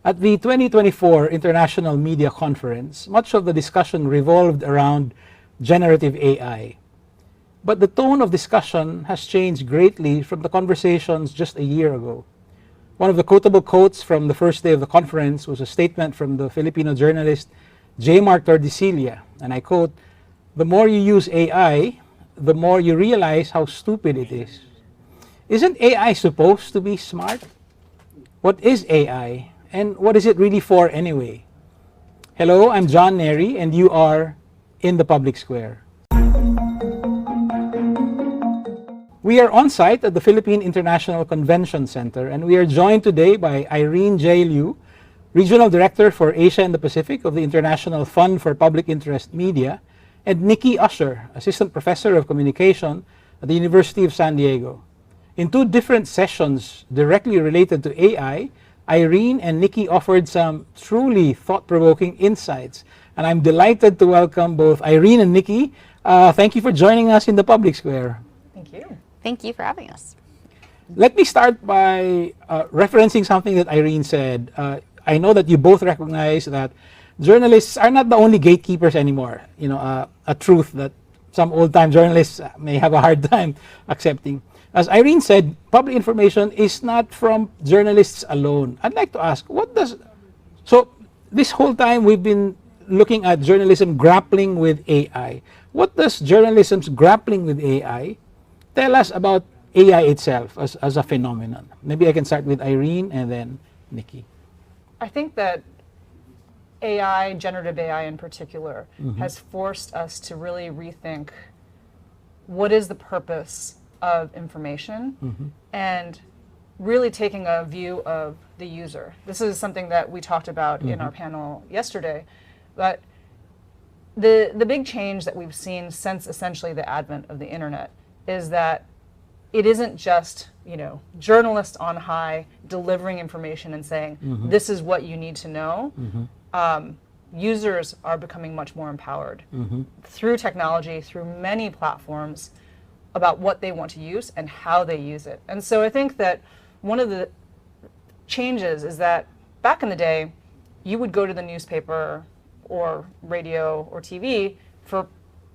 At the 2024 International Media Conference, much of the discussion revolved around generative AI. But the tone of discussion has changed greatly from the conversations just a year ago. One of the quotable quotes from the first day of the conference was a statement from the Filipino journalist J. Mark Tordesillas, and I quote, "The more you use AI, the more you realize how stupid it is." Isn't AI supposed to be smart? What is AI? And what is it really for anyway? Hello, I'm John Nery, and you are in the Public Square. We are on site at the Philippine International Convention Center, and we are joined today by Irene Jay Liu, Regional Director for Asia and the Pacific of the International Fund for Public Interest Media, and Nikki Usher, Assistant Professor of Communication at the University of San Diego. In two different sessions directly related to AI, Irene and Nikki offered some truly thought-provoking insights, and I'm delighted to welcome both Irene and Nikki. Thank you for joining us in the Public Square. Thank you. Thank you for having us. Let me start by referencing something that Irene said. I know that you both recognize that journalists are not the only gatekeepers anymore. You know, a truth that some old-time journalists may have a hard time accepting. As Irene said, public information is not from journalists alone. I'd like to ask, so this whole time we've been looking at journalism grappling with AI. What does journalism's grappling with AI tell us about AI itself as a phenomenon? Maybe I can start with Irene and then Nikki. I think that AI, generative AI in particular, has forced us to really rethink what is the purpose of information and really taking a view of the user. This is something that we talked about in our panel yesterday, but the big change that we've seen since essentially the advent of the internet is that it isn't just, you know, journalists on high delivering information and saying, this is what you need to know. Users are becoming much more empowered through technology, through many platforms, about what they want to use and how they use it. And so I think that one of the changes is that back in the day, you would go to the newspaper or radio or TV for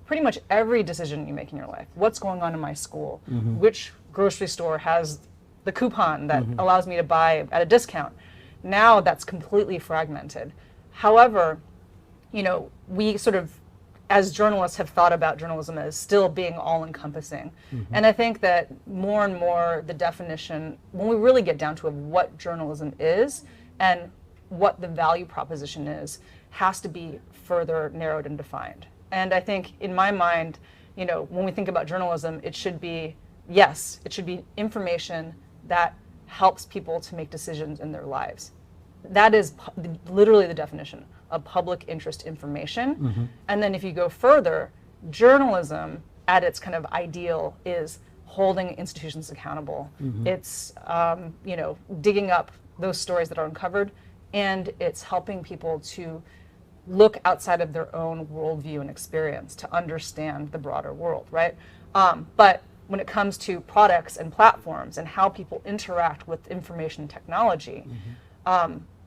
pretty much every decision you make in your life. What's going on in my school? Which grocery store has the coupon that allows me to buy at a discount? Now that's completely fragmented. However, you know, we sort of, as journalists, have thought about journalism as still being all-encompassing. And I think that more and more the definition, when we really get down to what journalism is and what the value proposition is, has to be further narrowed and defined. And I think, in my mind, you know, when we think about journalism, it should be, yes, it should be information that helps people to make decisions in their lives. That is literally the definition of public interest information. And then if you go further, journalism at its kind of ideal is holding institutions accountable. It's, you know, digging up those stories that are uncovered, and it's helping people to look outside of their own worldview and experience to understand the broader world, right? But when it comes to products and platforms and how people interact with information technology,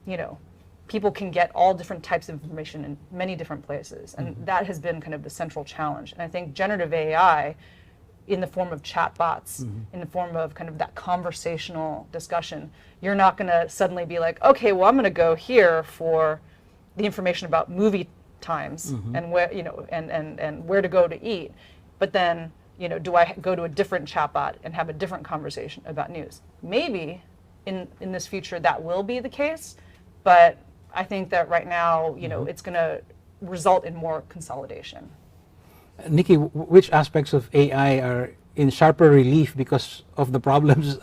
you know, people can get all different types of information in many different places. And that has been kind of the central challenge. And I think generative AI, in the form of chatbots, in the form of kind of that conversational discussion, you're not going to suddenly be like, okay, well, I'm going to go here for the information about movie times and where, you know, and where to go to eat. But then, you know, do I go to a different chatbot and have a different conversation about news? Maybe in this future that will be the case, but I think that right now, you know, it's going to result in more consolidation. Nikki, which aspects of AI are in sharper relief because of the problems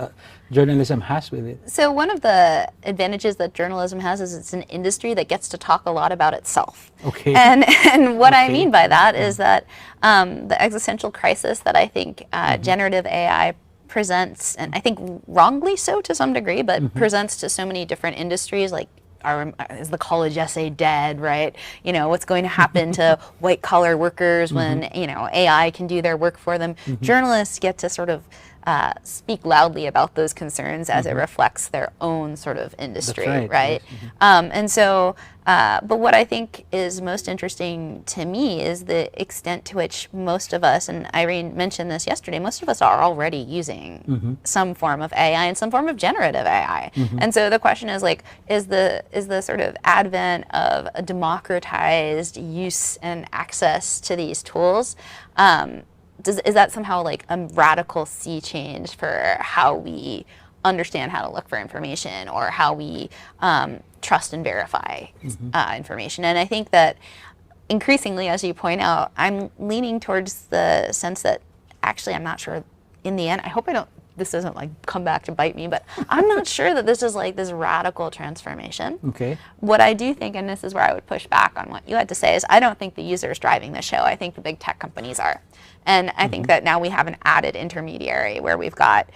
journalism has with it? So one of the advantages that journalism has is it's an industry that gets to talk a lot about itself. Okay. And what I mean by that is that the existential crisis that I think generative AI presents, and I think wrongly so to some degree, but presents to so many different industries, like is the college essay dead, right? You know, what's going to happen to white collar workers when, you know, AI can do their work for them? Journalists get to sort of speak loudly about those concerns as it reflects their own sort of industry, right, right? yes. And so, but what I think is most interesting to me is the extent to which most of us, and Irene mentioned this yesterday, most of us are already using some form of AI and some form of generative AI. And so the question is like, is the sort of advent of a democratized use and access to these tools, is that somehow like a radical sea change for how we understand how to look for information or how we trust and verify information? And I think that increasingly, as you point out, I'm leaning towards the sense that actually I'm not sure in the end, I hope this doesn't like come back to bite me, but I'm not sure that this is like this radical transformation. Okay. What I do think, and this is where I would push back on what you had to say, is I don't think the user is driving the show. I think the big tech companies are. And I think that now we have an added intermediary where we've got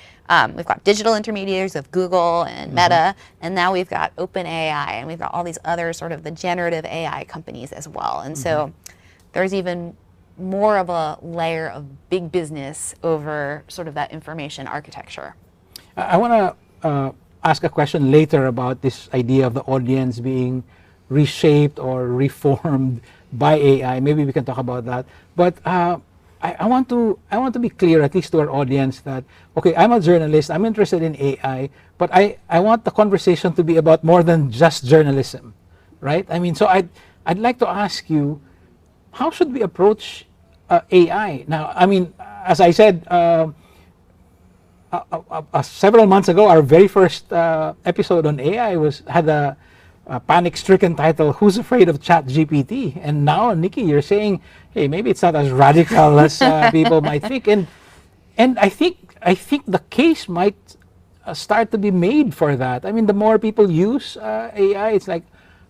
digital intermediaries of Google and Meta, and now we've got OpenAI, and we've got all these other sort of the generative AI companies as well. And so there's even more of a layer of big business over sort of that information architecture. I want to ask a question later about this idea of the audience being reshaped or reformed by AI. Maybe we can talk about that. But I want to be clear, at least to our audience, that okay, I'm a journalist. I'm interested in AI, but I want the conversation to be about more than just journalism, right? I mean, so I'd like to ask you, how should we approach AI? Now, I mean, as I said several months ago, our very first episode on AI had a panic-stricken title, "Who's Afraid of ChatGPT?" And now, Nikki, you're saying, hey, maybe it's not as radical as people might think. And I think the case might start to be made for that. I mean, the more people use AI, it's like,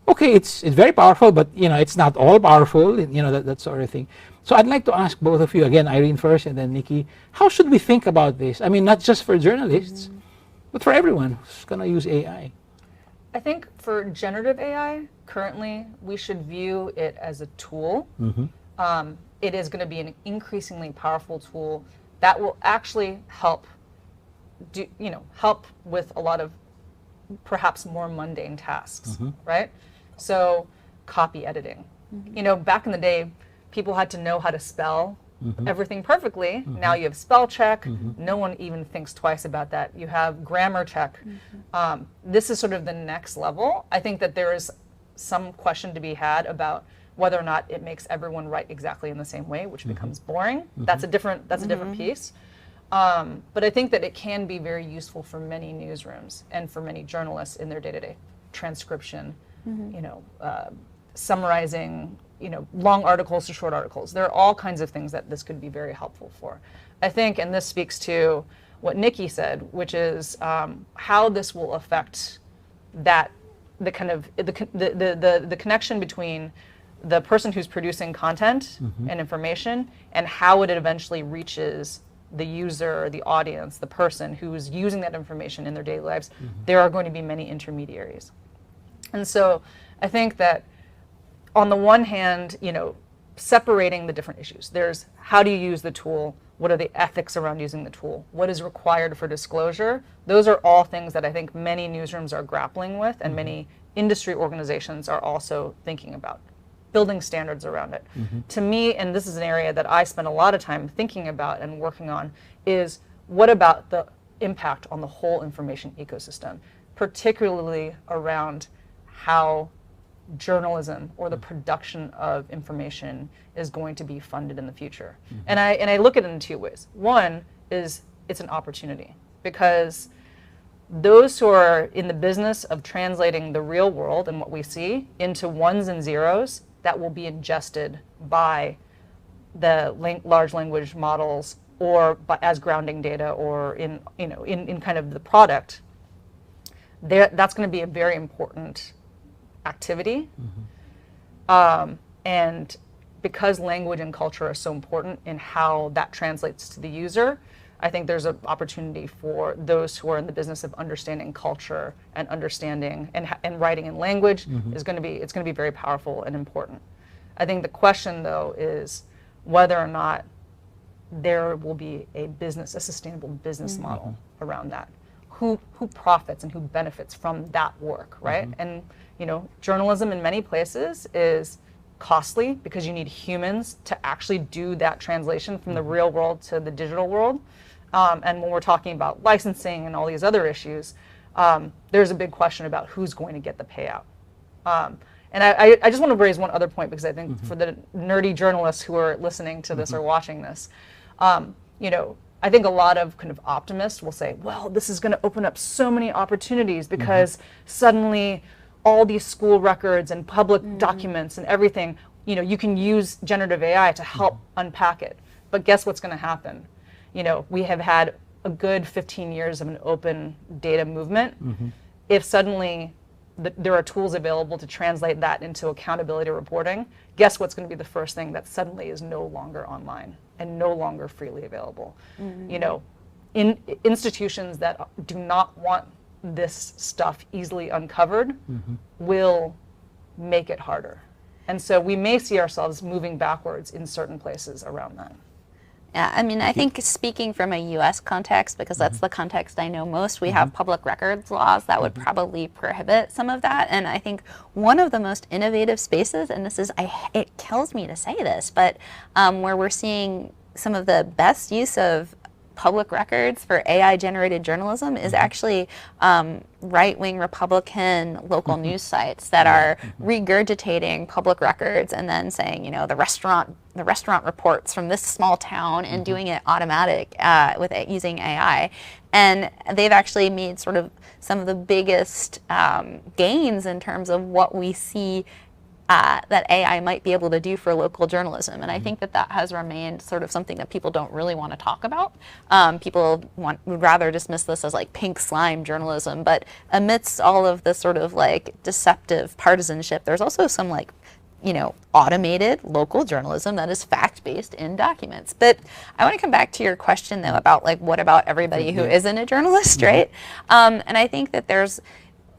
okay, it's very powerful, but it's not all powerful, that sort of thing. So I'd like to ask both of you, again, Irene first and then Nikki, how should we think about this? I mean, not just for journalists, but for everyone who's going to use AI. I think for generative AI, currently, we should view it as a tool. It is going to be an increasingly powerful tool that will actually help with a lot of perhaps more mundane tasks, right? So copy editing. Back in the day, people had to know how to spell everything perfectly. Now you have spell check. No one even thinks twice about that. You have grammar check. This is sort of the next level. I think that there is some question to be had about whether or not it makes everyone write exactly in the same way, which becomes boring. That's a different piece. But I think that it can be very useful for many newsrooms and for many journalists in their day-to-day transcription, summarizing, long articles to short articles. There are all kinds of things that this could be very helpful for. I think, and this speaks to what Nikki said, which is how this will affect the connection between the person who's producing content and information and how it eventually reaches the user, the audience, the person who's using that information in their daily lives. There are going to be many intermediaries. And so I think that on the one hand, separating the different issues. There's how do you use the tool? What are the ethics around using the tool? What is required for disclosure? Those are all things that I think many newsrooms are grappling with and many industry organizations are also thinking about, building standards around it. To me, and this is an area that I spend a lot of time thinking about and working on, is what about the impact on the whole information ecosystem, particularly around how journalism or the production of information is going to be funded in the future. And I look at it in two ways. One is it's an opportunity, because those who are in the business of translating the real world and what we see into ones and zeros that will be ingested by the large language models or as grounding data or in kind of the product, that's going to be a very important activity. And because language and culture are so important in how that translates to the user, I think there's an opportunity for those who are in the business of understanding culture and understanding and writing in language it's going to be very powerful and important. I think the question though is whether or not there will be a sustainable business model around that. Who profits and who benefits from that work, right? And journalism in many places is costly because you need humans to actually do that translation from the real world to the digital world. And when we're talking about licensing and all these other issues, there's a big question about who's going to get the payout. And I just want to raise one other point, because I think for the nerdy journalists who are listening to this or watching this, I think a lot of kind of optimists will say, well, this is going to open up so many opportunities because suddenly all these school records and public documents and everything, you can use generative AI to help unpack it. But guess what's going to happen? We have had a good 15 years of an open data movement. If suddenly there are tools available to translate that into accountability reporting, guess what's going to be the first thing that suddenly is no longer online and no longer freely available? In institutions that do not want this stuff easily uncovered will make it harder. And so we may see ourselves moving backwards in certain places around that. Yeah, I mean, I think speaking from a U.S. context, because that's the context I know most, we have public records laws that would probably prohibit some of that. And I think one of the most innovative spaces, and this is, it kills me to say this, but where we're seeing some of the best use of public records for AI-generated journalism is actually right-wing Republican local news sites that are regurgitating public records and then saying, the restaurant reports from this small town, and doing it automatic with it using AI. And they've actually made sort of some of the biggest gains in terms of what we see that AI might be able to do for local journalism. And I think that has remained sort of something that people don't really want to talk about. People would rather dismiss this as like pink slime journalism, but amidst all of the sort of like deceptive partisanship, there's also some like, automated local journalism that is fact-based in documents. But I want to come back to your question though about like, what about everybody who isn't a journalist, right? And I think that there's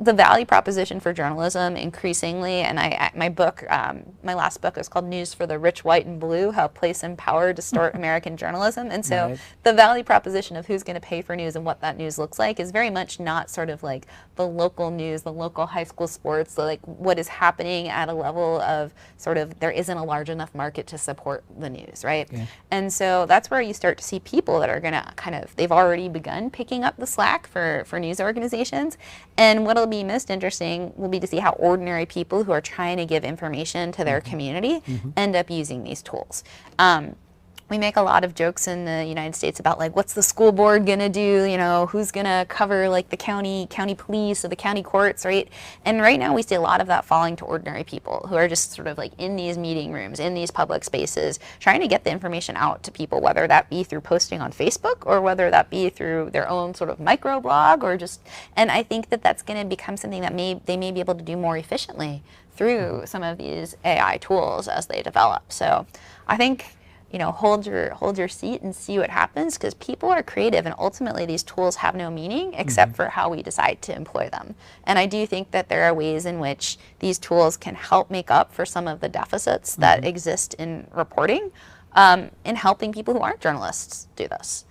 the value proposition for journalism increasingly, and my last book is called News for the Rich, White, and Blue, How Place and Power Distort American Journalism. And so the value proposition of who's going to pay for news and what that news looks like is very much not sort of like the local news, the local high school sports, like what is happening at a level of sort of there isn't a large enough market to support the news, right? And so that's where you start to see people that are going to they've already begun picking up the slack for news organizations. And what'll be most interesting will be to see how ordinary people who are trying to give information to their community end up using these tools. We make a lot of jokes in the United States about like, what's the school board gonna do? Who's gonna cover like the county police or the county courts, right? And right now we see a lot of that falling to ordinary people who are just sort of like in these meeting rooms, in these public spaces, trying to get the information out to people, whether that be through posting on Facebook or whether that be through their own sort of microblog or just, and I think that that's gonna become something that they may be able to do more efficiently through some of these AI tools as they develop. So I think, hold your seat and see what happens, because people are creative and ultimately these tools have no meaning except for how we decide to employ them. And I do think that there are ways in which these tools can help make up for some of the deficits that exist in reporting, in helping people who aren't journalists do this.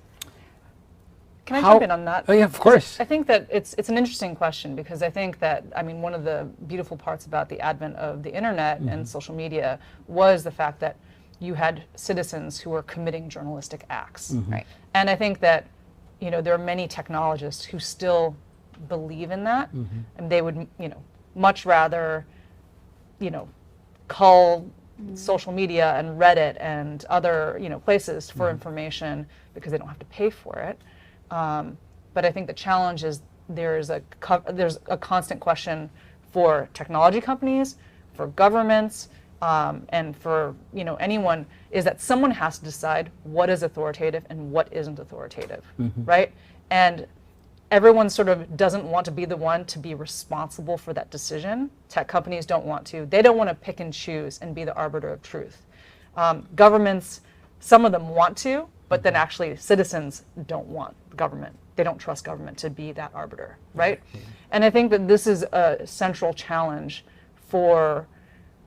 Can I jump in on that? Oh yeah, of course. I think that it's an interesting question, because I think that, one of the beautiful parts about the advent of the internet and social media was the fact that you had citizens who were committing journalistic acts. Right. And I think that, there are many technologists who still believe in that, and they would, much rather, cull social media and Reddit and other, places for information because they don't have to pay for it. But I think the challenge is there's a constant question for technology companies, for governments, and for anyone, is that someone has to decide what is authoritative and what isn't authoritative, right? And everyone sort of doesn't want to be the one to be responsible for that decision. Tech companies don't want to. They don't want to pick and choose and be the arbiter of truth. Governments, some of them want to, but then actually citizens don't want government. They don't trust government to be that arbiter, right? And I think that this is a central challenge for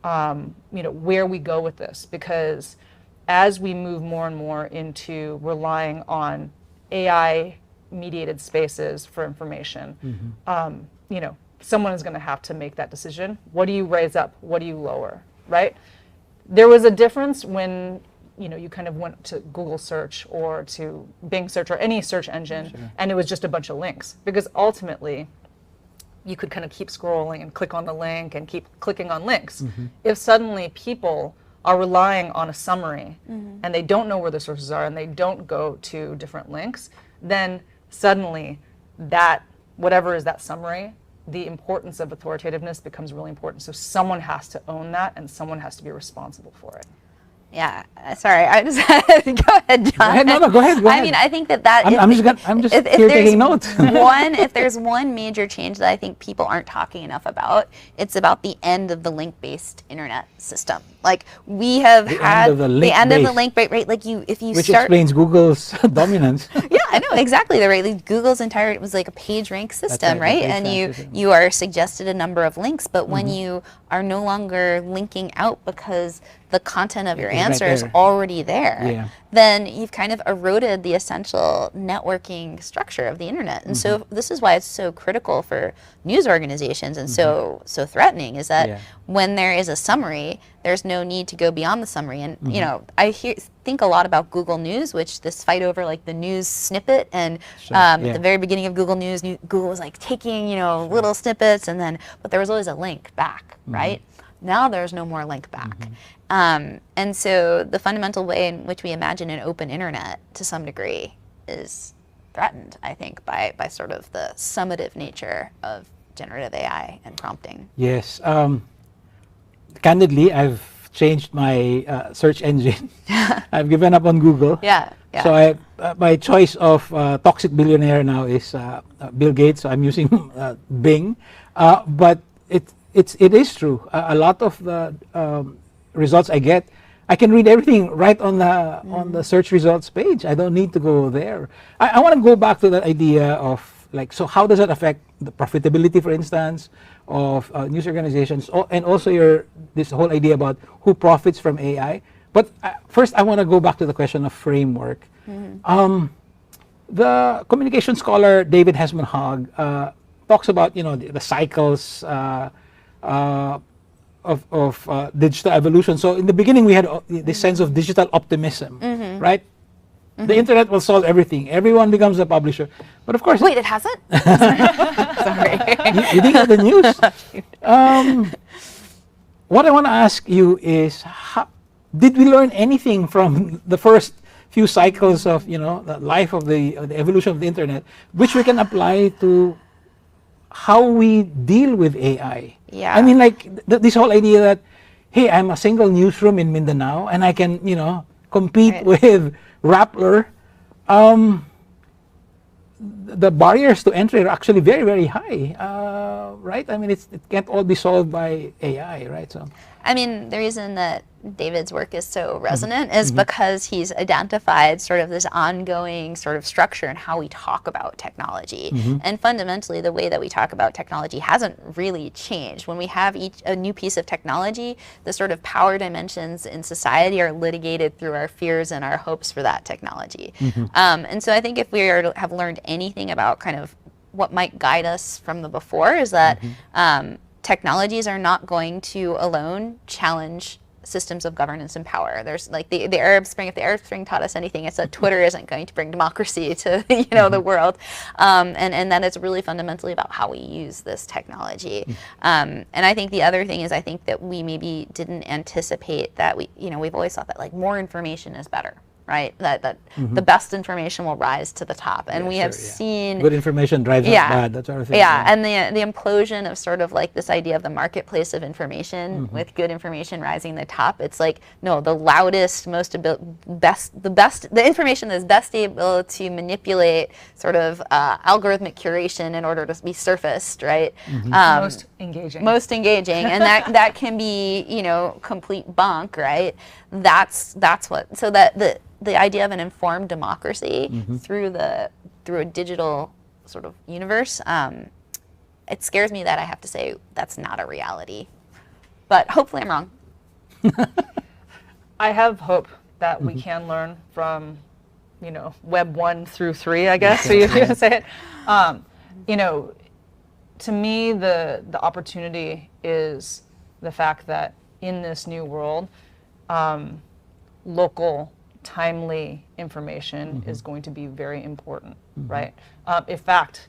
where we go with this, because as we move more and more into relying on AI mediated spaces for information, you know, someone is going to have to make that decision. What do you raise up? What do you lower? Right? There was a difference when, you know, you kind of went to Google search or to Bing search or any search engine, and it was just a bunch of links, because ultimately you could kind of keep scrolling and click on the link and keep clicking on links. If suddenly people are relying on a summary and they don't know where the sources are and they don't go to different links, then suddenly that, whatever is that summary, the importance of authoritativeness becomes really important. So someone has to own that and someone has to be responsible for it. Yeah, sorry, I just go ahead, John. Go ahead, no, go ahead. I mean, I think that I'm just here taking notes. If there's one major change that I think people aren't talking enough about, it's about the end of the link-based internet system. Like we have had the end of the link-based, right? Like if you which start, explains Google's dominance. Yeah, I know exactly. Right, like Google's entire, it was like a page rank system, right? And you are suggested a number of links, but when you are no longer linking out because the content of your answer is already there, then you've kind of eroded the essential networking structure of the internet. And so this is why it's so critical for news organizations and so threatening, is that when there is a summary, there's no need to go beyond the summary. And you know, I think a lot about Google News, which this fight over like the news snippet, and at the very beginning of Google News, Google was like taking, you know, little snippets, and then, but there was always a link back, right? Now there's no more link back. And so the fundamental way in which we imagine an open internet to some degree is threatened, I think, by sort of the summative nature of generative AI and prompting. Yes. Candidly, I've changed my search engine. I've given up on Google. So my choice of toxic billionaire now is Bill Gates. So I'm using Bing. But it is true. A lot of the results I get, I can read everything right on the search results page. I don't need to go there. I want to go back to that idea of like, so how does that affect the profitability, for instance, of news organizations, and also this whole idea about who profits from AI. But first, I want to go back to the question of framework. The communication scholar David Hesman-Hogg talks about, you know, the cycles of digital evolution. So in the beginning, we had this sense of digital optimism, right? The internet will solve everything. Everyone becomes a publisher. But of course... Wait, it hasn't? Sorry. You didn't get the news? What I want to ask you is, did we learn anything from the first few cycles of, you know, the life of the evolution of the internet, which we can apply to how we deal with AI? I mean, like this whole idea that, hey, I'm a single newsroom in Mindanao and I can, you know, compete with Rappler. The barriers to entry are actually very, very high, right? I mean, it can't all be solved by AI, right? So, I mean, the reason that David's work is so resonant is because he's identified sort of this ongoing sort of structure in how we talk about technology. And fundamentally, the way that we talk about technology hasn't really changed. When we have a new piece of technology, the sort of power dimensions in society are litigated through our fears and our hopes for that technology. And so I think if we have learned anything about kind of what might guide us from the before, is that technologies are not going to alone challenge systems of governance and power. There's like the Arab Spring. If the Arab Spring taught us anything, it's that Twitter isn't going to bring democracy to the world, and that it's really fundamentally about how we use this technology. And I think the other thing is, I think that we maybe didn't anticipate that we've always thought that like more information is better. Right, that the best information will rise to the top, and we have seen good information drives up bad. That sort of thing. And the implosion of sort of like this idea of the marketplace of information with good information rising to the top. It's like, no, the loudest, the information that is best able to manipulate sort of algorithmic curation in order to be surfaced, right? Most engaging, and that can be complete bunk, right? That's what. So that the idea of an informed democracy through a digital sort of universe, it scares me that I have to say that's not a reality. But hopefully I'm wrong. I have hope that we can learn from, Web 1 through 3, I guess, so you can say it. To me, the opportunity is the fact that in this new world, local, timely information is going to be very important, right? In fact,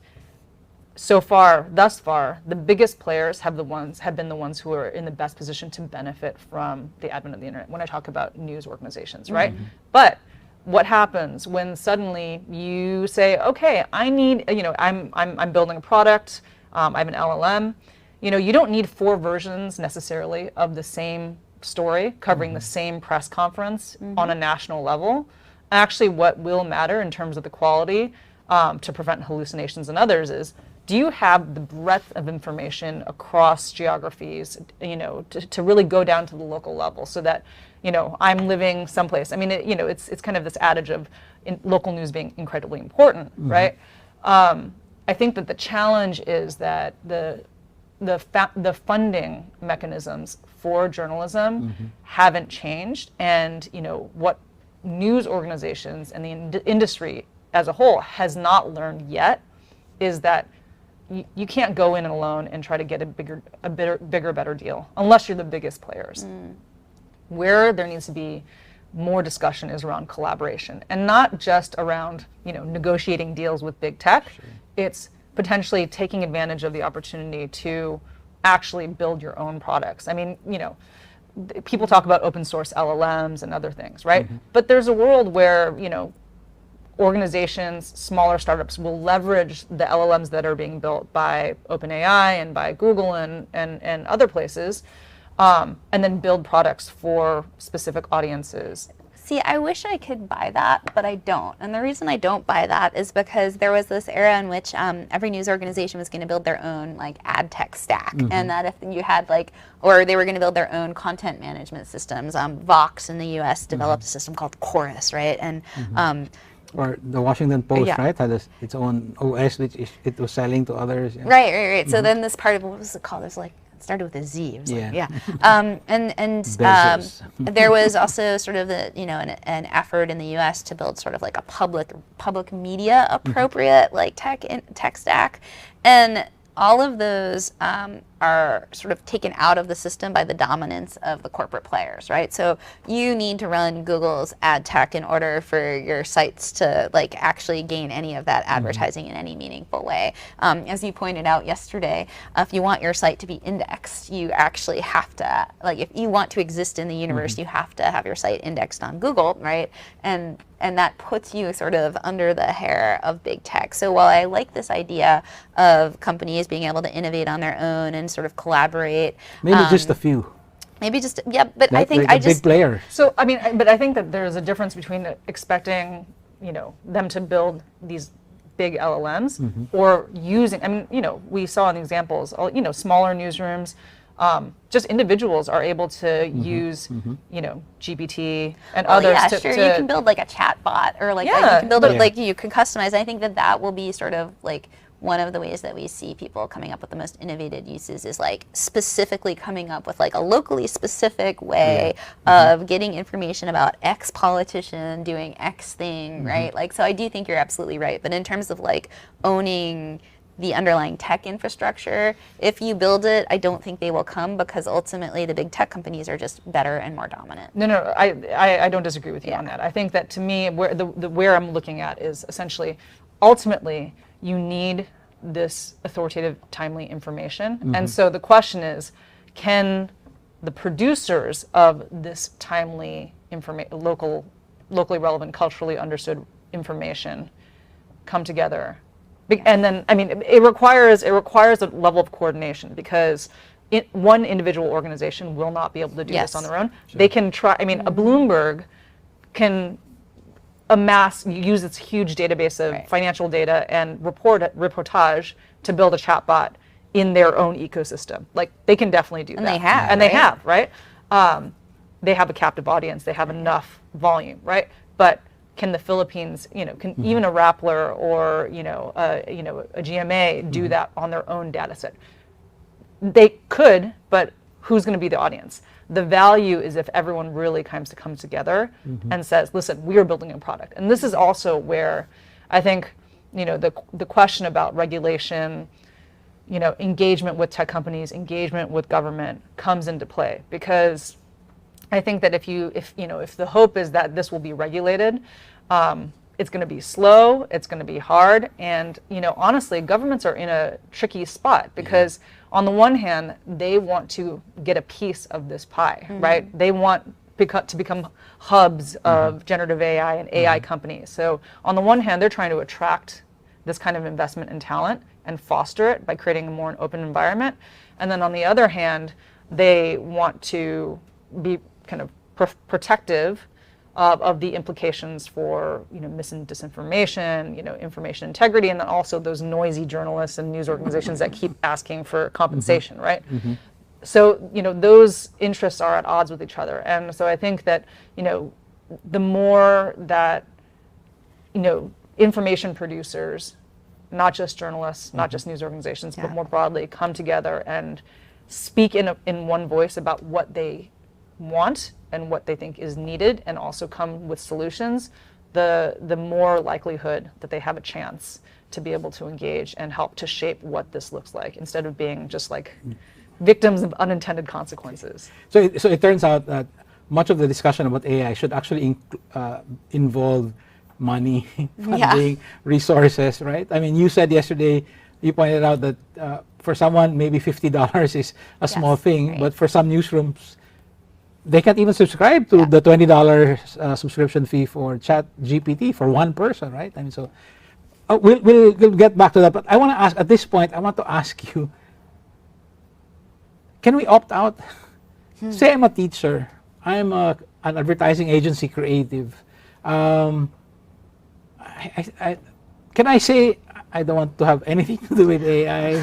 thus far, the biggest players have been the ones who are in the best position to benefit from the advent of the internet. When I talk about news organizations, right? But what happens when suddenly you say, okay, I need, I'm building a product, I have an LLM. You don't need 4 versions necessarily of the same story covering the same press conference on a national level. Actually, what will matter in terms of the quality to prevent hallucinations in others is, do you have the breadth of information across geographies, to really go down to the local level so that, I'm living someplace. I mean, it's kind of this adage of local news being incredibly important, right? I think that the challenge is that the funding mechanisms for journalism haven't changed, and what news organizations and the industry as a whole has not learned yet is that you can't go in alone and try to get a bigger, better deal unless you're the biggest players. Where there needs to be more discussion is around collaboration, and not just around negotiating deals with big tech. It's potentially taking advantage of the opportunity to actually build your own products. I mean, people talk about open source LLMs and other things, right? But there's a world where, organizations, smaller startups will leverage the LLMs that are being built by OpenAI and by Google and other places, and then build products for specific audiences. See, I wish I could buy that, but I don't. And the reason I don't buy that is because there was this era in which every news organization was going to build their own ad tech stack, and that if you had or they were going to build their own content management systems. Vox in the U.S. developed a system called Chorus, right? And or the Washington Post, right, had its own OS which it was selling to others. Right. So then this part of what was it called? It was started with a Z. It was there was also sort of an effort in the U.S. to build sort of a public media appropriate tech stack, and all of those are sort of taken out of the system by the dominance of the corporate players, right? So you need to run Google's ad tech in order for your sites to actually gain any of that advertising in any meaningful way. As you pointed out yesterday, if you want your site to be indexed, you actually have to, if you want to exist in the universe, you have to have your site indexed on Google, right? And that puts you sort of under the hair of big tech. So while I like this idea of companies being able to innovate on their own and sort of collaborate, maybe just a few. But I think big player. So but I think that there's a difference between expecting them to build these big LLMs or using. We saw in the examples, smaller newsrooms. Just individuals are able to use, GPT and others. Yeah, sure. You can build a chat bot, or you can build it you can customize. I think that will be sort of one of the ways that we see people coming up with the most innovative uses is specifically coming up with a locally specific way of getting information about X politician doing X thing, right? So I do think you're absolutely right. But in terms of owning the underlying tech infrastructure, if you build it, I don't think they will come, because ultimately the big tech companies are just better and more dominant. No, I don't disagree with you on that. I think that, to me, where I'm looking at is essentially, ultimately, you need this authoritative, timely information. And so the question is, can the producers of this timely locally relevant, culturally understood information come together? And then, it requires a level of coordination, because one individual organization will not be able to do this on their own. Sure. They can try. A Bloomberg can use its huge database of financial data and reportage to build a chatbot in their own ecosystem. They can definitely do that. They have, right? They have a captive audience. They have enough volume, right? But can the Philippines, can even a Rappler or a GMA do that on their own data set? They could, but who's going to be the audience? The value is if everyone really comes together and says, listen, we are building a product. And this is also where I think, the question about regulation, engagement with tech companies, engagement with government comes into play, because I think that if the hope is that this will be regulated, it's going to be slow, it's going to be hard, and honestly, governments are in a tricky spot, because on the one hand, they want to get a piece of this pie, right? They want to become hubs of generative AI and AI companies. So on the one hand, they're trying to attract this kind of investment and talent and foster it by creating a more open environment. And then on the other hand, they want to be kind of protective of the implications for mis and disinformation, information integrity, and then also those noisy journalists and news organizations that keep asking for compensation, right? So those interests are at odds with each other, and so I think that the more that information producers, not just journalists, not just news organizations, but more broadly, come together and speak in one voice about what they want and what they think is needed, and also come with solutions, the more likelihood that they have a chance to be able to engage and help to shape what this looks like, instead of being just like victims of unintended consequences. So it turns out that much of the discussion about AI should actually involve money, funding, resources, right? I mean, you said yesterday, you pointed out that for someone, maybe $50 is a small thing, but for some newsrooms, they can't even subscribe to the $20 subscription fee for ChatGPT for one person, right? I mean, so we'll get back to that. But I want to ask, at this point, I want to ask you, can we opt out? Say I'm a teacher, I'm an advertising agency creative. Can I say I don't want to have anything to do with AI?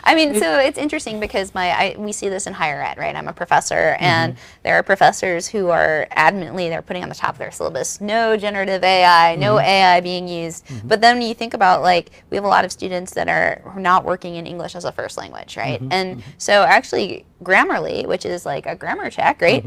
I mean, so it's interesting because we see this in higher ed, right? I'm a professor, and there are professors who are adamantly, they're putting on the top of their syllabus, no generative AI, no AI being used. But then when you think about, like, we have a lot of students that are not working in English as a first language, right? And so actually Grammarly, which is like a grammar check, right?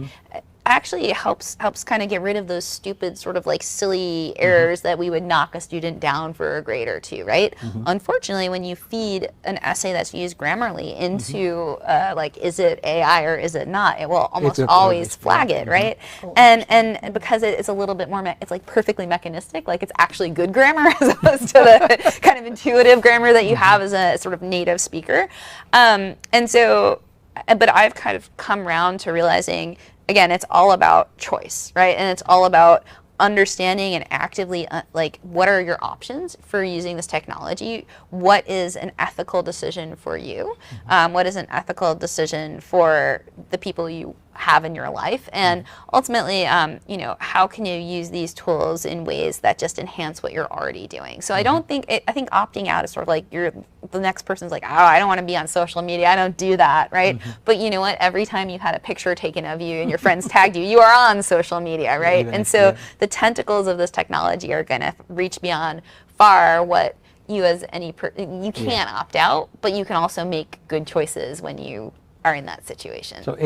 Actually helps kind of get rid of those stupid sort of like silly errors that we would knock a student down for a grade or two, right? Unfortunately, when you feed an essay that's used Grammarly into like, is it AI or is it not, it will almost always flag it, right? And because it's a little bit more, it's like perfectly mechanistic, like it's actually good grammar as opposed to the kind of intuitive grammar that you have as a sort of native speaker. And so, but I've kind of come around to realizing, again, it's all about choice, right? And it's all about understanding and actively, like, what are your options for using this technology? What is an ethical decision for you? What is an ethical decision for the people you have in your life? And ultimately, how can you use these tools in ways that just enhance what you're already doing? So I don't think, I think opting out is sort of like the next person's like, oh, I don't want to be on social media. I don't do that, right? But you know what? Every time you've had a picture taken of you and your friends tagged you, you are on social media, right? And so the tentacles of this technology are going to reach beyond far what you as you can't opt out, but you can also make good choices when you are in that situation. So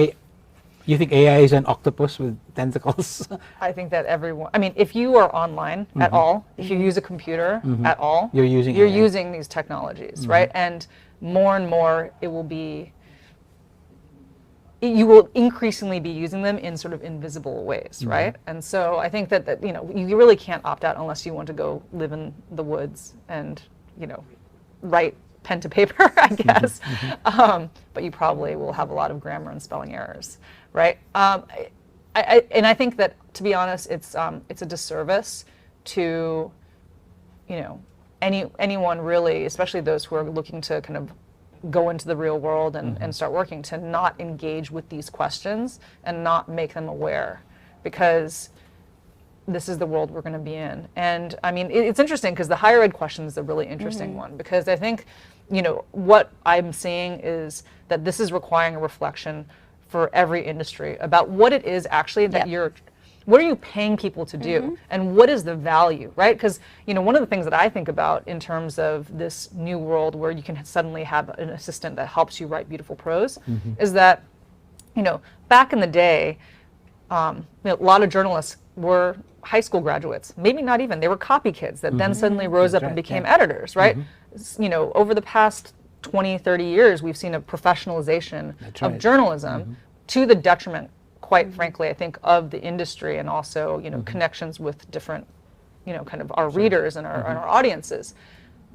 you think AI is an octopus with tentacles? I think that everyone, I mean, if you are online at all, if you use a computer at all, you're using these technologies, right? And more it will be, you will increasingly be using them in sort of invisible ways, right? And so I think that you really can't opt out unless you want to go live in the woods and write pen to paper, I guess. But you probably will have a lot of grammar and spelling errors, right? And I think that, to be honest, it's a disservice to anyone really, especially those who are looking to kind of go into the real world and start working, to not engage with these questions and not make them aware, because this is the world we're going to be in. And I mean, it's interesting because the higher ed question is a really interesting one, because I think, what I'm seeing is that this is requiring a reflection for every industry about what it is actually that what are you paying people to do, and what is the value, right? Because one of the things that I think about in terms of this new world where you can suddenly have an assistant that helps you write beautiful prose is that back in the day, a lot of journalists were high school graduates, maybe not even. They were copy kids that then suddenly rose up and became editors, right? Over the past 20, 30 years, we've seen a professionalization of journalism to the detriment, quite frankly, I think, of the industry and also, connections with different, kind of our readers and our audiences.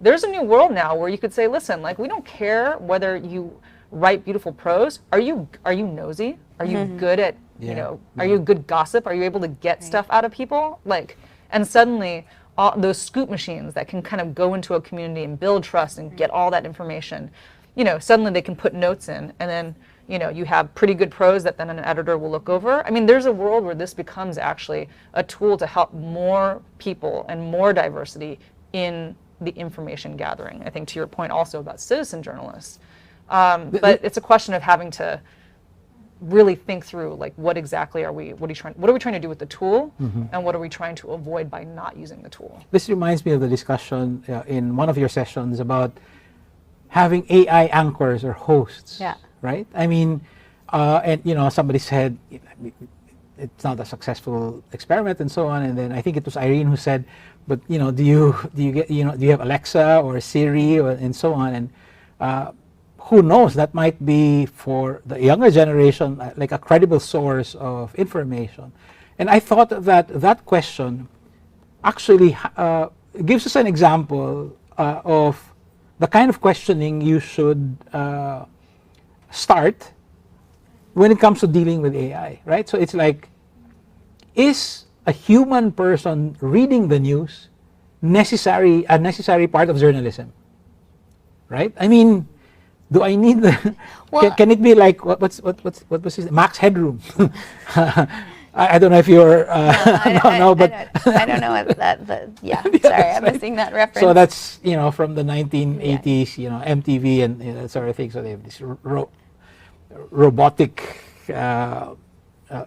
There's a new world now where you could say, listen, like, we don't care whether you write beautiful prose. Are you nosy? Are you good at, are you a good gossip? Are you able to get stuff out of people? And suddenly all those scoop machines that can kind of go into a community and build trust and get all that information, suddenly they can put notes in, and then, you have pretty good prose that then an editor will look over. I mean, there's a world where this becomes actually a tool to help more people and more diversity in the information gathering. I think to your point also about citizen journalists. But it's a question of having to really think through, like, what exactly are we trying to do with the tool, and what are we trying to avoid by not using the tool? This reminds me of the discussion in one of your sessions about having AI anchors or hosts, right? I mean, and somebody said it's not a successful experiment and so on, and then I think it was Irene who said, but do you have Alexa or Siri and so on, and who knows, that might be for the younger generation like a credible source of information. And I thought that question actually gives us an example of the kind of questioning you should start when it comes to dealing with AI, right? So it's like, is a human person reading the news a necessary part of journalism, right? I mean, do I need the? Well, can it be like what was his Max Headroom? I don't know if you're. I don't know what that. Yeah, sorry, I'm missing that reference. So that's from the 1980s, MTV and that sort of thing. So they have this robotic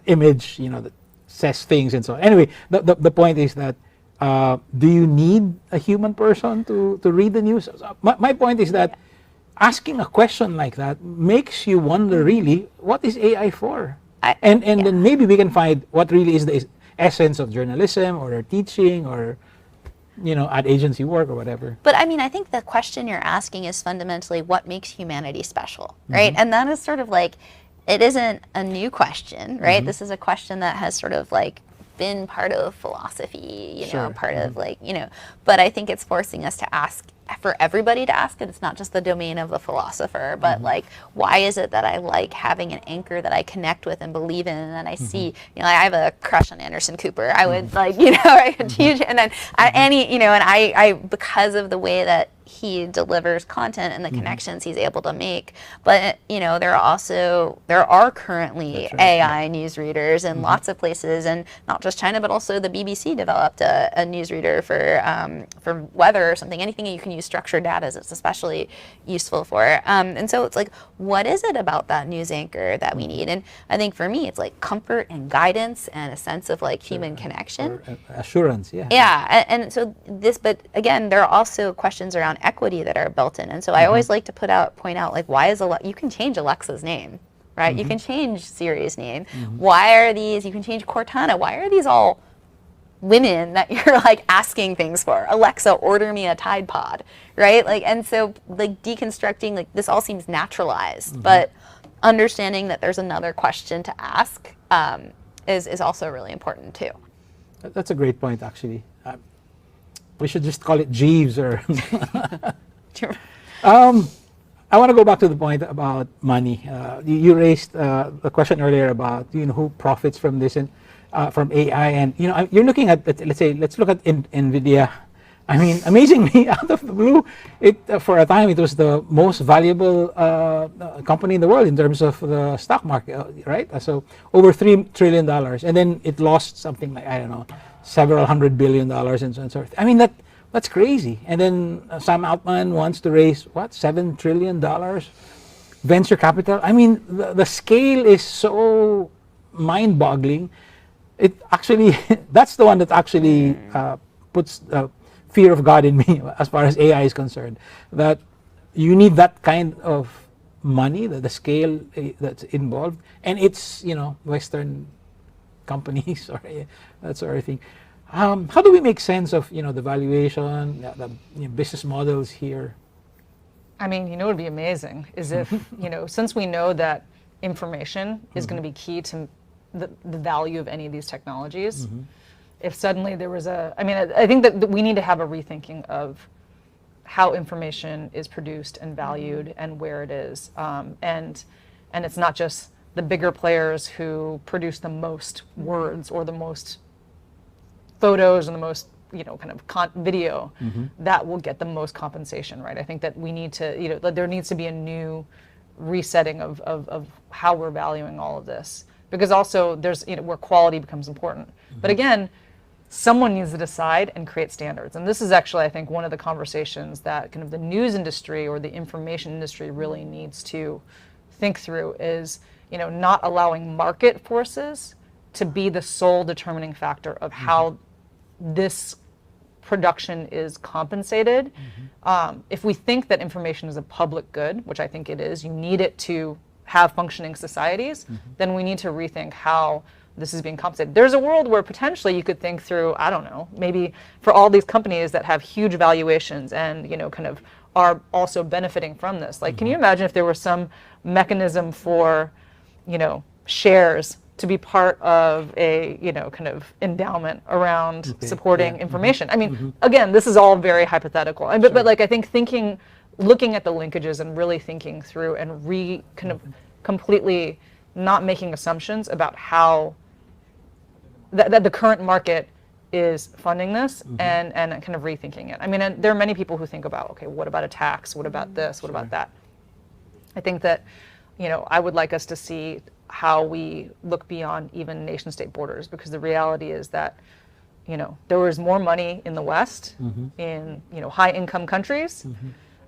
image, that says things and so on. Anyway, the point is that do you need a human person to read the news? My point is that asking a question like that makes you wonder, really, what is AI for? And then maybe we can find what really is the essence of journalism or teaching or at agency work or whatever. But I mean, I think the question you're asking is fundamentally what makes humanity special, right? And that is sort of like, it isn't a new question, right? This is a question that has sort of like been part of philosophy, part of like, but I think it's forcing us to ask, for everybody to ask it. It's not just the domain of a philosopher, but like, why is it that I like having an anchor that I connect with and believe in, and then I see, I have a crush on Anderson Cooper. I would like, I could teach, and then and I because of the way that he delivers content and the connections he's able to make. But there are currently AI newsreaders in lots of places, and not just China, but also the BBC developed a newsreader for weather or something. Anything you can use structured data, it's especially useful for. And so it's like, what is it about that news anchor that we need? And I think for me, it's like comfort and guidance and a sense of like human connection, or assurance. And so but again, there are also questions around equity that are built in. And so I always like to point out like, why is you can change Alexa's name, right? You can change Siri's name. Why are these? You can change Cortana. Why are these all women that you're like asking things for? Alexa, order me a Tide Pod, right? Like, and so like deconstructing, like, this all seems naturalized, but understanding that there's another question to ask is also really important too. That's a great point, actually. We should just call it Jeeves or. I want to go back to the point about money. You raised a question earlier about who profits from this and from AI, and you're looking at, let's look at Nvidia. I mean, amazingly, out of the blue, for a time it was the most valuable company in the world in terms of the stock market, right? So over $3 trillion, and then it lost something like, I don't know, several $100 billion and so on. I mean, that's crazy. And then Sam Altman wants to raise $7 trillion venture capital. I mean, the scale is so mind-boggling. It actually, that's the one that actually puts fear of God in me as far as AI is concerned. That you need that kind of money, the scale that's involved, and it's, Western companies or that sort of thing. How do we make sense of, the valuation, the business models here? I mean, what would be amazing is if, since we know that information is going to be key to the value of any of these technologies, if suddenly there was I think that we need to have a rethinking of how information is produced and valued and where it is. And it's not just the bigger players who produce the most words or the most photos and the most kind of video that will get the most compensation, right? I think that we need to, there needs to be a new resetting of how we're valuing all of this, because also there's where quality becomes important. But again, someone needs to decide and create standards, and this is actually, I think, one of the conversations that kind of the news industry or the information industry really needs to think through is not allowing market forces to be the sole determining factor of how this production is compensated. If we think that information is a public good, which I think it is, you need it to have functioning societies, then we need to rethink how this is being compensated. There's a world where potentially you could think through, I don't know, maybe for all these companies that have huge valuations and kind of are also benefiting from this. Like, can you imagine if there was some mechanism for shares to be part of a kind of endowment around supporting information? I mean, again, this is all very hypothetical, but like I think looking at the linkages and really thinking through and kind of completely not making assumptions about how that the current market is funding this and kind of rethinking it. I mean, and there are many people who think about, okay, what about a tax? What about this? What about that? I think that I would like us to see how we look beyond even nation state borders, because the reality is that there was more money in the West in high income countries,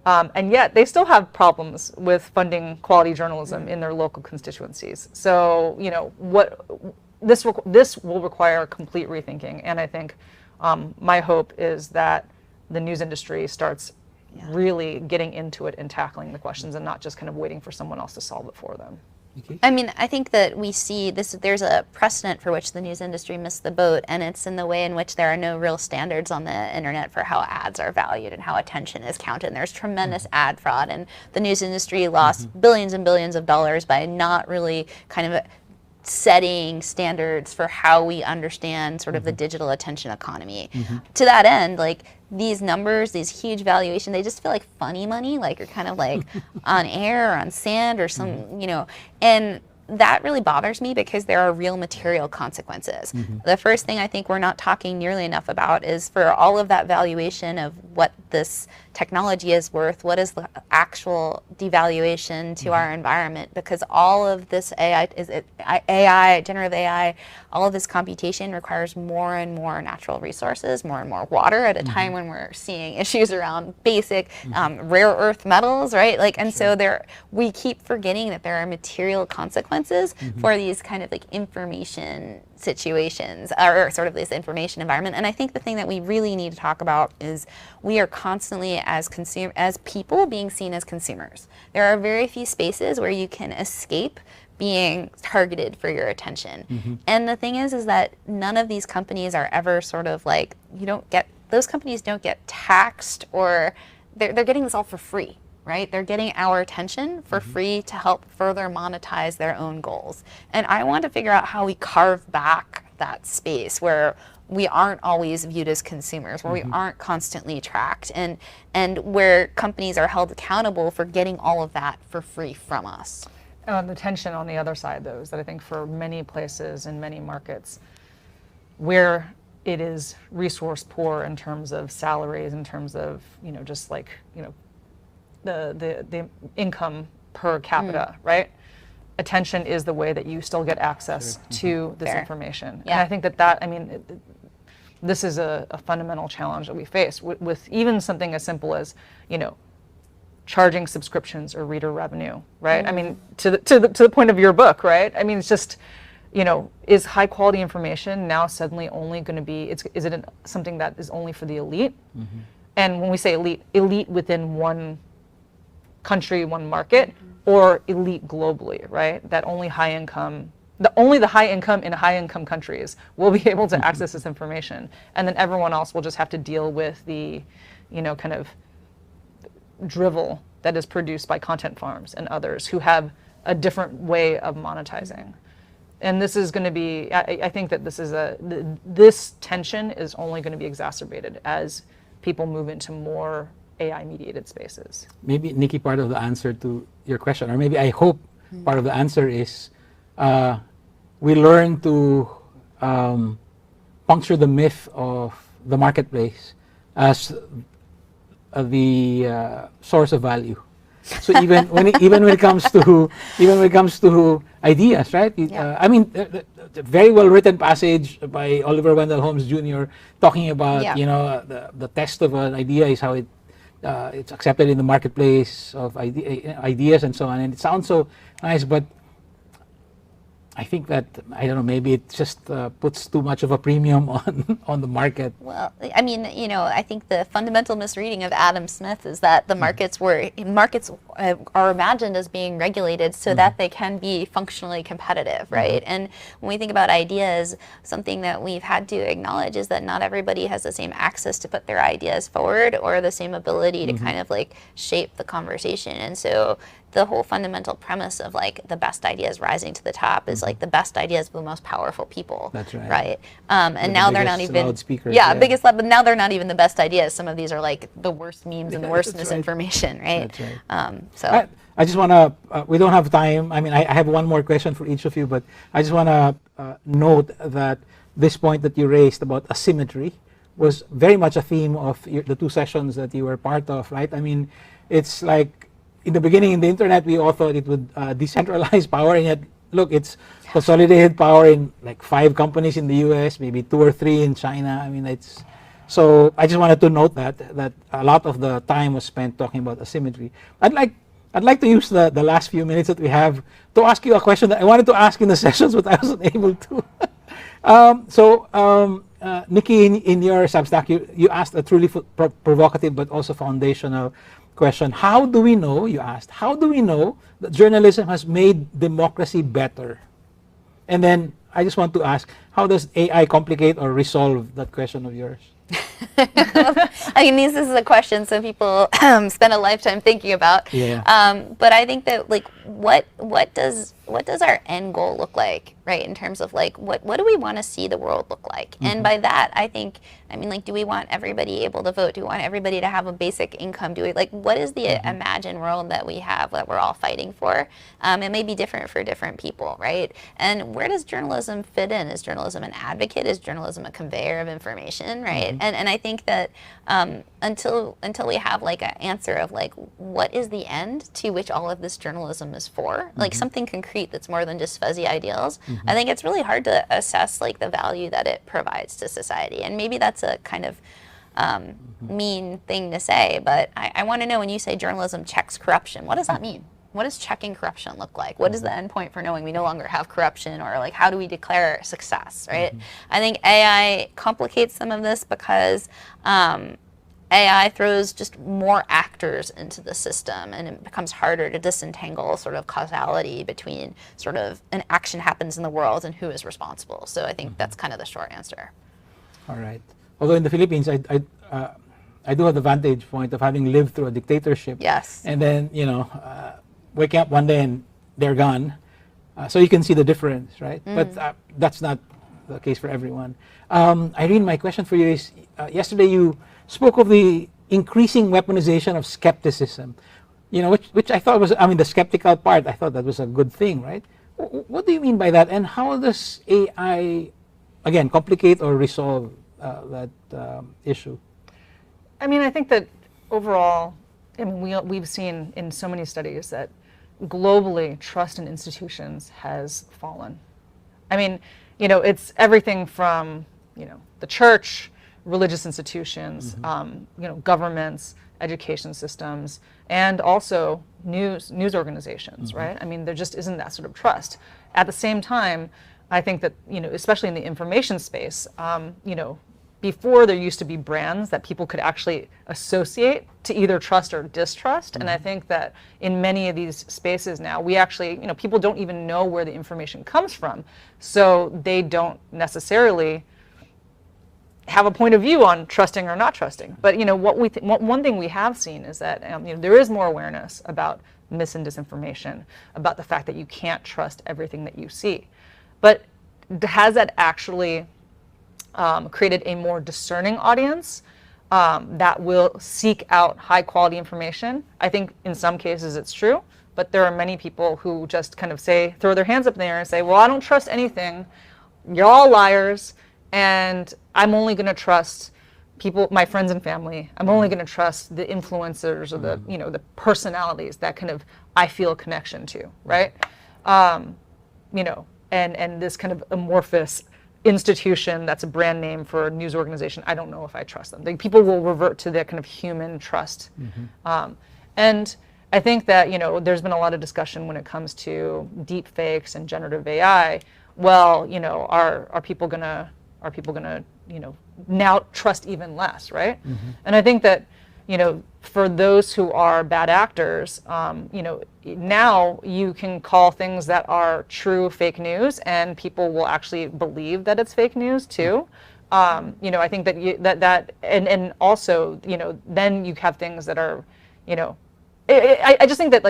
and yet they still have problems with funding quality journalism in their local constituencies. So this will require complete rethinking, and I think my hope is that the news industry starts really getting into it and tackling the questions and not just kind of waiting for someone else to solve it for them. I mean, I think that we see this, there's a precedent for which the news industry missed the boat, and it's in the way in which there are no real standards on the internet for how ads are valued and how attention is counted. And there's tremendous ad fraud, and the news industry lost billions and billions of dollars by not really kind of setting standards for how we understand sort of the digital attention economy. To that end, like, these numbers, these huge valuations, they just feel like funny money, like you're kind of like on air or on sand or some, and that really bothers me because there are real material consequences. The first thing I think we're not talking nearly enough about is for all of that valuation of what this technology is worth, what is the actual devaluation to our environment, because all of this AI, generative AI, all of this computation requires more and more natural resources, more and more water at a time when we're seeing issues around basic rare earth metals, right? Like, and so we keep forgetting that there are material consequences for these kind of like information situations or sort of this information environment. And I think the thing that we really need to talk about is we are constantly as people being seen as consumers. There are very few spaces where you can escape being targeted for your attention. And the thing is that none of these companies are ever sort of like, those companies don't get taxed, or they're getting this all for free, right? They're getting our attention for free to help further monetize their own goals. And I want to figure out how we carve back that space where we aren't always viewed as consumers, where we aren't constantly tracked, and where companies are held accountable for getting all of that for free from us. The tension on the other side, though, is that I think for many places and many markets where it is resource poor in terms of salaries, in terms of just like the income per capita, right? Attention is the way that you still get access to this information. And I think this is a fundamental challenge that we face with even something as simple as charging subscriptions or reader revenue, right? I mean, to the point of your book, right? I mean, it's just, is high quality information now suddenly only going to be, is it something that is only for the elite? And when we say elite within one country, one market, or elite globally, right? That only the high income in high income countries will be able to access this information, and then everyone else will just have to deal with the, kind of drivel that is produced by content farms and others who have a different way of monetizing. And this is going to be, I think that this tension is only going to be exacerbated as people move into more AI-mediated spaces. Maybe, Nikki, part of the answer to your question, or maybe I hope part of the answer is we learn to puncture the myth of the marketplace as the source of value. So even when it comes to ideas, right? I mean, the very well written passage by Oliver Wendell Holmes Jr. talking about the test of an idea is how it's accepted in the marketplace of ideas and so on, and it sounds so nice, but I think that, I don't know, maybe it just puts too much of a premium on the market. Well, I mean, I think the fundamental misreading of Adam Smith is that the markets are imagined as being regulated so that they can be functionally competitive, right? And when we think about ideas, something that we've had to acknowledge is that not everybody has the same access to put their ideas forward or the same ability to kind of like shape the conversation. And so the whole fundamental premise of like the best ideas rising to the top is like the best ideas of the most powerful people. That's right. Right. And now they're not even biggest, but now they're not even the best ideas. Some of these are like the worst memes and the worst misinformation, right? That's right. So I just want to, we don't have time. I mean, I have one more question for each of you, but I just want to note that this point that you raised about asymmetry was very much a theme of the two sessions that you were part of, right? I mean, it's like, in the beginning, in the internet, we all thought it would decentralize power, and yet, look, it's consolidated power in like 5 companies in the US, maybe 2 or 3 in China. I mean, it's, so I just wanted to note that a lot of the time was spent talking about asymmetry. I'd like to use the last few minutes that we have to ask you a question that I wanted to ask in the sessions, but I wasn't able to. Nikki, in your Substack, you asked a truly provocative but also foundational question. How do we know, you asked, how do we know that journalism has made democracy better? And then I just want to ask, how does AI complicate or resolve that question of yours? I mean, this is a question some people spend a lifetime thinking about. Yeah. But I think that like, what does our end goal look like, right? In terms of like, what do we want to see the world look like? And by that, I mean, like, do we want everybody able to vote? Do we want everybody to have a basic income? Do we like, what is the imagined world that we have that we're all fighting for? It may be different for different people, right? And where does journalism fit in? Is journalism an advocate? Is journalism a conveyor of information, right? And I think that until we have like an answer of like, what is the end to which all of this journalism is for, like something concrete that's more than just fuzzy ideals, I think it's really hard to assess like the value that it provides to society. And maybe that's a kind of mean thing to say, but I want to know, when you say journalism checks corruption, what does that mean? What does checking corruption look like? What is the endpoint for knowing we no longer have corruption, or like how do we declare success, right? I think AI complicates some of this because AI throws just more actors into the system, and it becomes harder to disentangle sort of causality between sort of an action happens in the world and who is responsible. So I think that's kind of the short answer. All right. Although in the Philippines, I do have the vantage point of having lived through a dictatorship. Yes. And then, waking up one day and they're gone. So you can see the difference, right? But that's not the case for everyone. Irene, my question for you is, yesterday you spoke of the increasing weaponization of skepticism, which I thought was, the skeptical part, I thought that was a good thing, right? What do you mean by that? And how does AI, again, complicate or resolve that issue? I mean, I think that overall, we've seen in so many studies that globally trust in institutions has fallen. I mean, it's everything from, the church, religious institutions, governments, education systems, and also news organizations, right? I mean, there just isn't that sort of trust. At the same time, I think that, especially in the information space, before there used to be brands that people could actually associate to either trust or distrust. And I think that in many of these spaces now, we actually, people don't even know where the information comes from. So they don't necessarily have a point of view on trusting or not trusting. But one thing we have seen is that there is more awareness about mis and disinformation, about the fact that you can't trust everything that you see. But has that actually created a more discerning audience that will seek out high quality information? I think in some cases it's true, but there are many people who just kind of throw their hands up in the air and say, well, I don't trust anything, you're all liars, and I'm only going to trust people, my friends and family. I'm only going to trust the influencers or the personalities that kind of I feel a connection to, right? And this kind of amorphous institution that's a brand name for a news organization, I don't know if I trust them. People will revert to their kind of human trust. And I think that there's been a lot of discussion when it comes to deep fakes and generative AI. Well, are people gonna now trust even less, right? And I think that for those who are bad actors, now you can call things that are true fake news, and people will actually believe that it's fake news too. I think that and also then you have things that are I just think that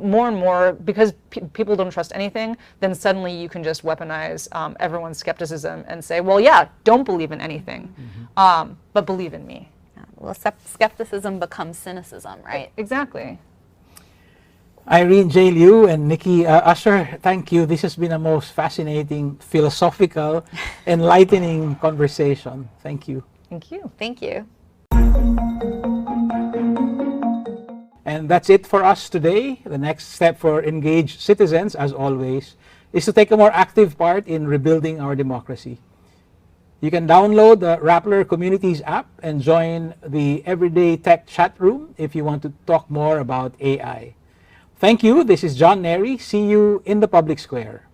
more and more, because people don't trust anything, then suddenly you can just weaponize everyone's skepticism and say, well, yeah, don't believe in anything, but believe in me. Well, skepticism becomes cynicism, right? Exactly. Irene Jay Liu and Nikki Usher, thank you. This has been a most fascinating, philosophical, enlightening conversation. Thank you. Thank you. Thank you. And that's it for us today. The next step for engaged citizens, as always, is to take a more active part in rebuilding our democracy. You can download the Rappler Communities app and join the Everyday Tech chat room if you want to talk more about AI. Thank you. This is John Nery. See you in the public square.